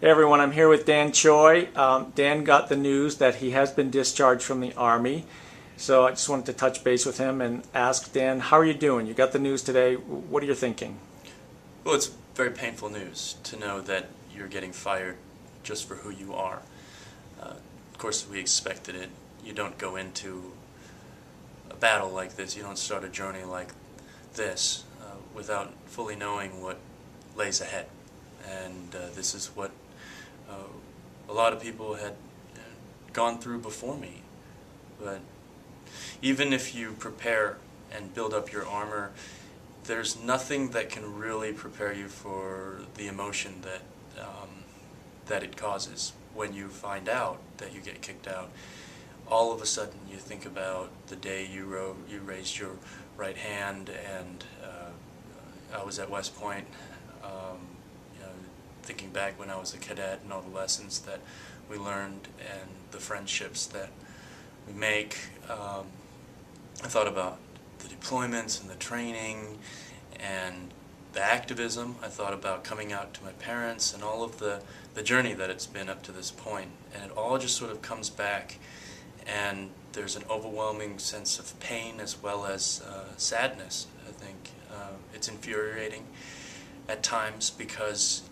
Hey everyone, I'm here with Dan Choi. Dan got the news that he has been discharged from the Army. So I just wanted to touch base with him and ask Dan, how are you doing? You got the news today. What are you thinking? Well, it's very painful news to know that you're getting fired just for who you are. Of course, we expected it. You don't go into a battle like this, you don't start a journey like this without fully knowing what lays ahead. And this is what a lot of people had gone through before me. But even if you prepare and build up your armor, there's nothing that can really prepare you for the emotion that it causes when you find out that you get kicked out. All of a sudden you think about the day you raised your right hand, and I was at West Point, thinking back when I was a cadet and all the lessons that we learned and the friendships that we make. I thought about the deployments and the training and the activism. I thought about coming out to my parents and all of the journey that it's been up to this point. And it all just sort of comes back, and there's an overwhelming sense of pain as well as sadness, I think. It's infuriating at times because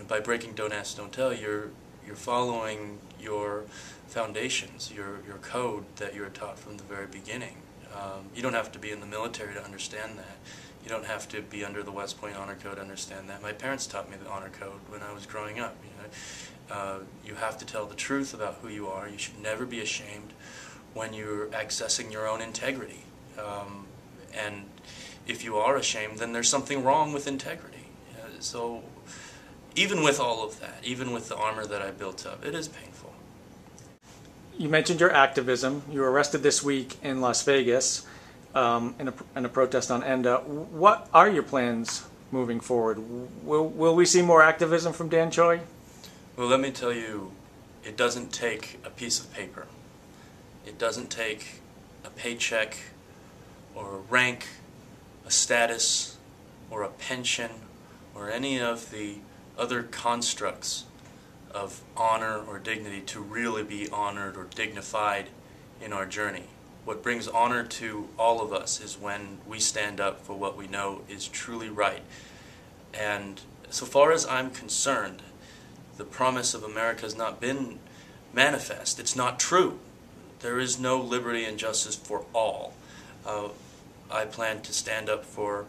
by breaking Don't Ask, Don't Tell, you're following your foundations, your code that you were taught from the very beginning. You don't have to be in the military to understand that. You don't have to be under the West Point Honor Code to understand that. My parents taught me the Honor Code when I was growing up. You have to tell the truth about who you are. You should never be ashamed when you're accessing your own integrity. And if you are ashamed, then there's something wrong with integrity. So even with all of that, even with the armor that I built up, it is painful. You mentioned your activism. You were arrested this week in Las Vegas in a protest on ENDA. What are your plans moving forward? Will we see more activism from Dan Choi? Well, let me tell you, it doesn't take a piece of paper. It doesn't take a paycheck or a rank, a status, or a pension, or any of the other constructs of honor or dignity to really be honored or dignified in our journey. What brings honor to all of us is when we stand up for what we know is truly right. And so far as I'm concerned, the promise of America has not been manifest. It's not true. There is no liberty and justice for all. I plan to stand up for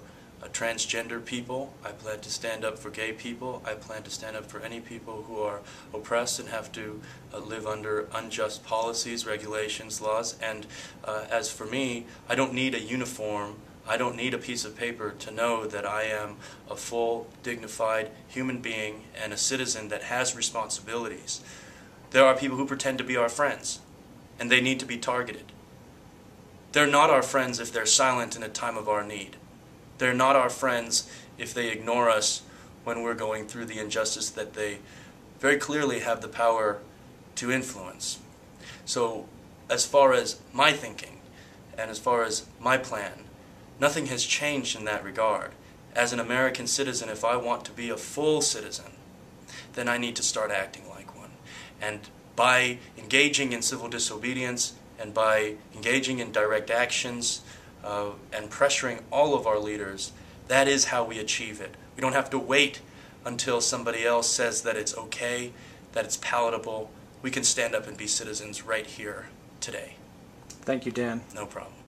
transgender people. I plan to stand up for gay people. I plan to stand up for any people who are oppressed and have to live under unjust policies, regulations, laws. And as for me, I don't need a uniform. I don't need a piece of paper to know that I am a full, dignified human being and a citizen that has responsibilities. There are people who pretend to be our friends, and they need to be targeted. They're not our friends if they're silent in a time of our need. They're not our friends if they ignore us when we're going through the injustice that they very clearly have the power to influence. So as far as my thinking and as far as my plan, nothing has changed in that regard. As an American citizen, if I want to be a full citizen, then I need to start acting like one. And by engaging in civil disobedience and by engaging in direct actions, and pressuring all of our leaders, that is how we achieve it. We don't have to wait until somebody else says that it's okay, that it's palatable. We can stand up and be citizens right here today. Thank you, Dan. No problem.